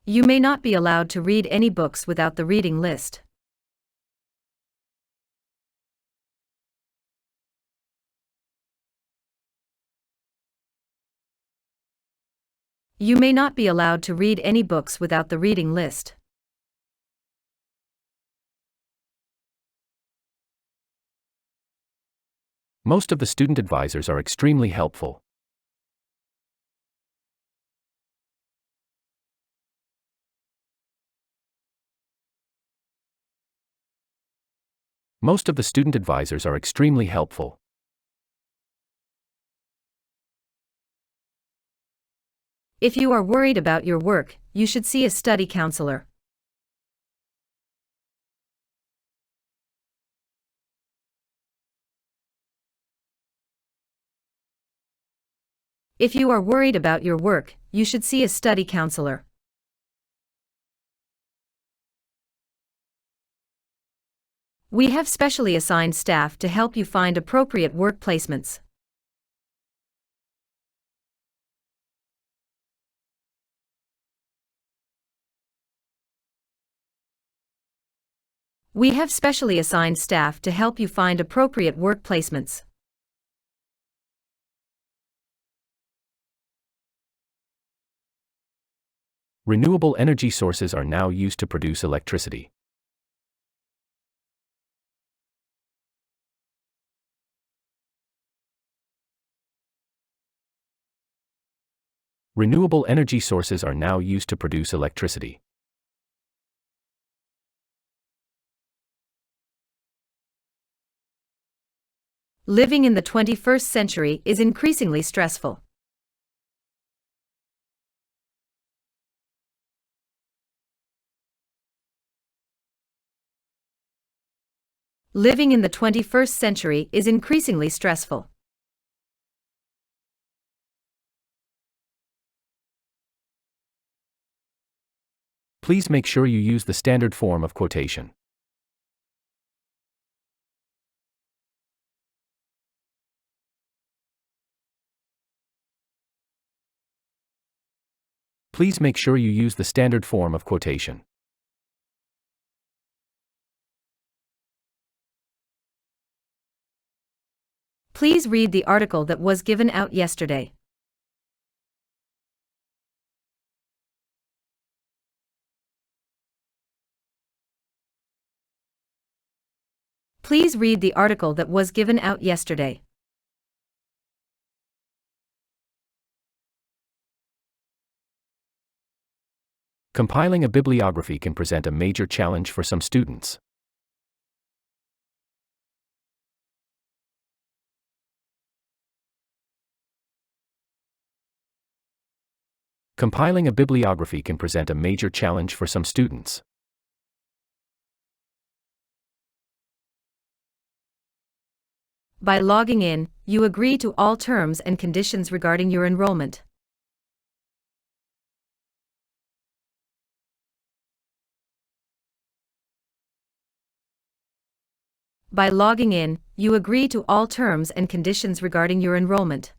You may not be allowed to read any books without the reading list. You may not be allowed to read any books without the reading list. Most of the student advisors are extremely helpful. Most of the student advisors are extremely helpful. If you are worried about your work, you should see a study counselor. If you are worried about your work, you should see a study counselor. We have specially assigned staff to help you find appropriate work placements. We have specially assigned staff to help you find appropriate work placements. Renewable energy sources are now used to produce electricity. Renewable energy sources are now used to produce electricity. Living in the 21st century is increasingly stressful. Living in the 21st century is increasingly stressful. Please make sure you use the standard form of quotation. Please make sure you use the standard form of quotation. Please read the article that was given out yesterday. Please read the article that was given out yesterday. Compiling a bibliography can present a major challenge for some students. Compiling a bibliography can present a major challenge for some students. By logging in, you agree to all terms and conditions regarding your enrollment. By logging in, you agree to all terms and conditions regarding your enrollment.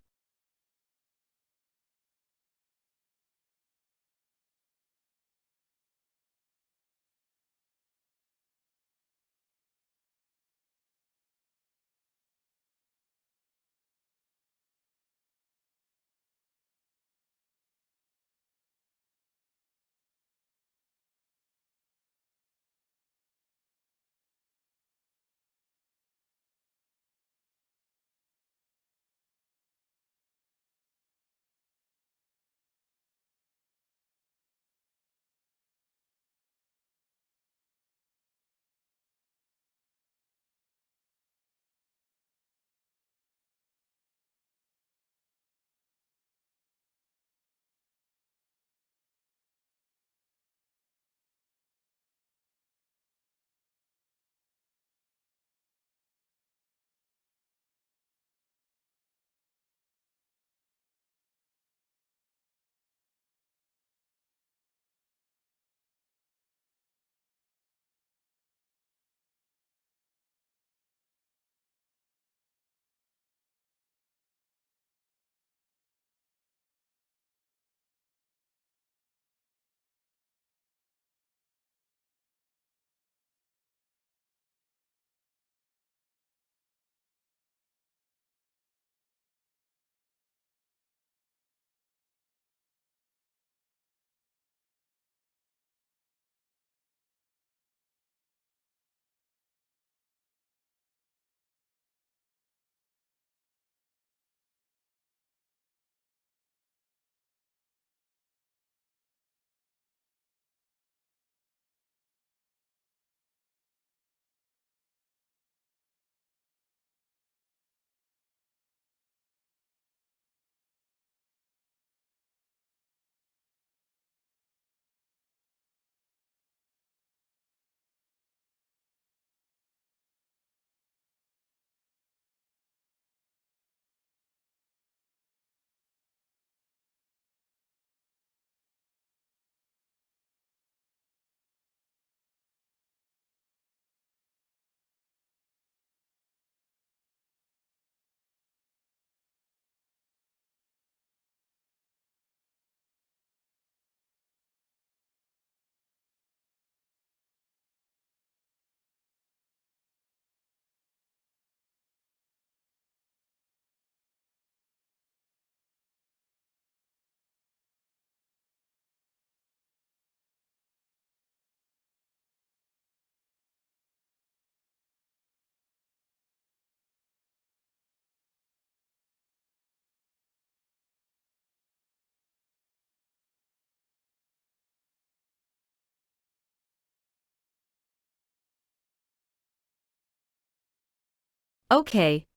Okay.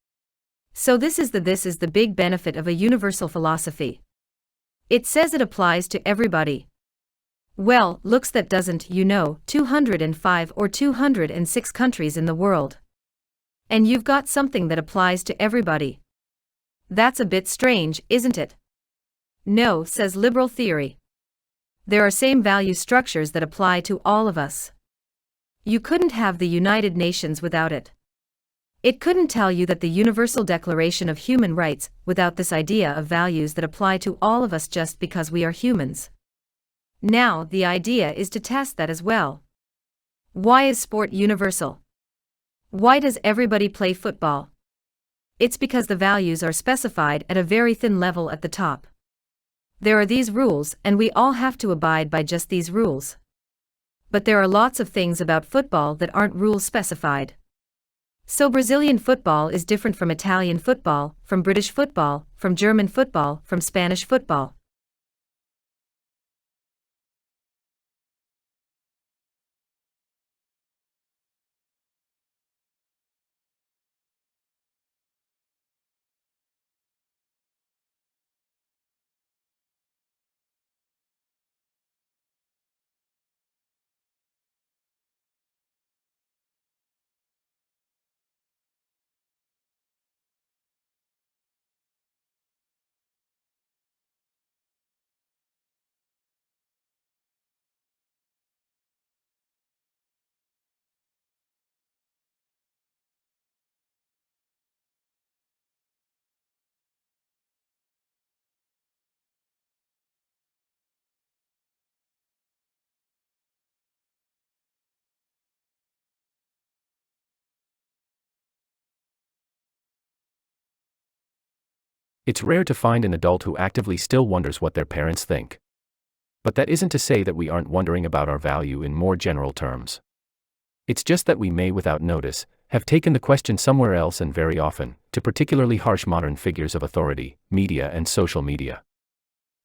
So this is the big benefit of a universal philosophy. It says it applies to everybody. Well, looks that doesn't, 205 or 206 countries in the world. And you've got something that applies to everybody. That's a bit strange, isn't it? No, says liberal theory. There are same value structures that apply to all of us. You couldn't have the United Nations without it. It couldn't tell you that the Universal Declaration of Human Rights without this idea of values that apply to all of us just because we are humans. Now, the idea is to test that as well. Why is sport universal? Why does everybody play football? It's because the values are specified at a very thin level at the top. There are these rules, and we all have to abide by just these rules. But there are lots of things about football that aren't rules specified. So Brazilian football is different from Italian football, from British football, from German football, from Spanish football. It's rare to find an adult who actively still wonders what their parents think. But that isn't to say that we aren't wondering about our value in more general terms. It's just that we may, without notice, have taken the question somewhere else, and very often, to particularly harsh modern figures of authority, media and social media.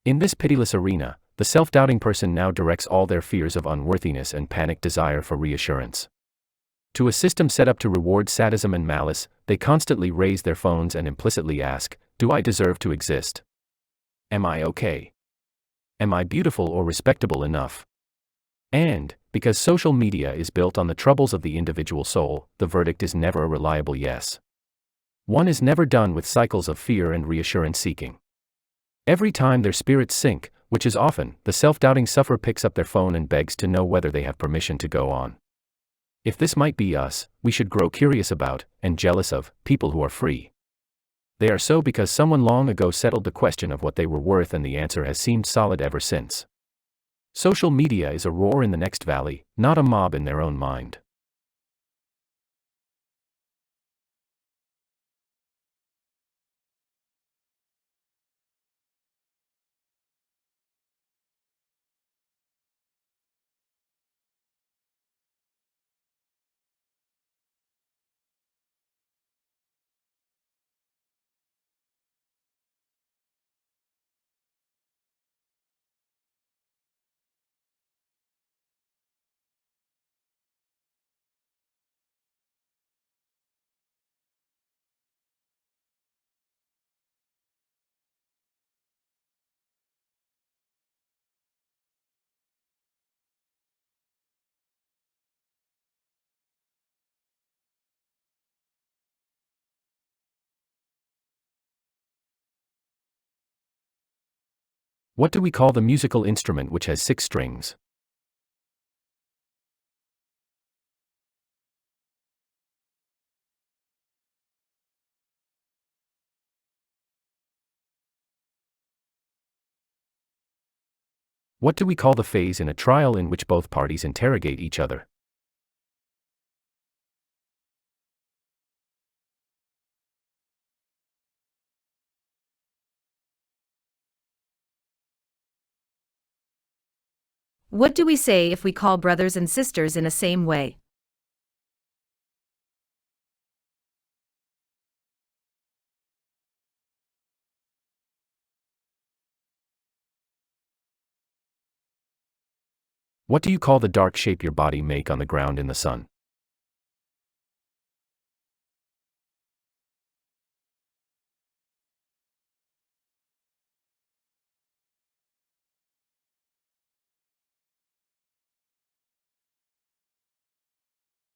In this pitiless arena, the self-doubting person now directs all their fears of unworthiness and panicked desire for reassurance to a system set up to reward sadism and malice. They constantly raise their phones and implicitly ask, "Do I deserve to exist? Am I okay? Am I beautiful or respectable enough?" And, because social media is built on the troubles of the individual soul, the verdict is never a reliable yes. One is never done with cycles of fear and reassurance seeking. Every time their spirits sink, which is often, the self-doubting sufferer picks up their phone and begs to know whether they have permission to go on. If this might be us, we should grow curious about, and jealous of, people who are free. They are so because someone long ago settled the question of what they were worth, and the answer has seemed solid ever since. Social media is a roar in the next valley, not a mob in their own mind. What do we call the musical instrument which has 6 strings? What do we call the phase in a trial in which both parties interrogate each other? What do we say if we call brothers and sisters in a same way? What do you call the dark shape your body make on the ground in the sun?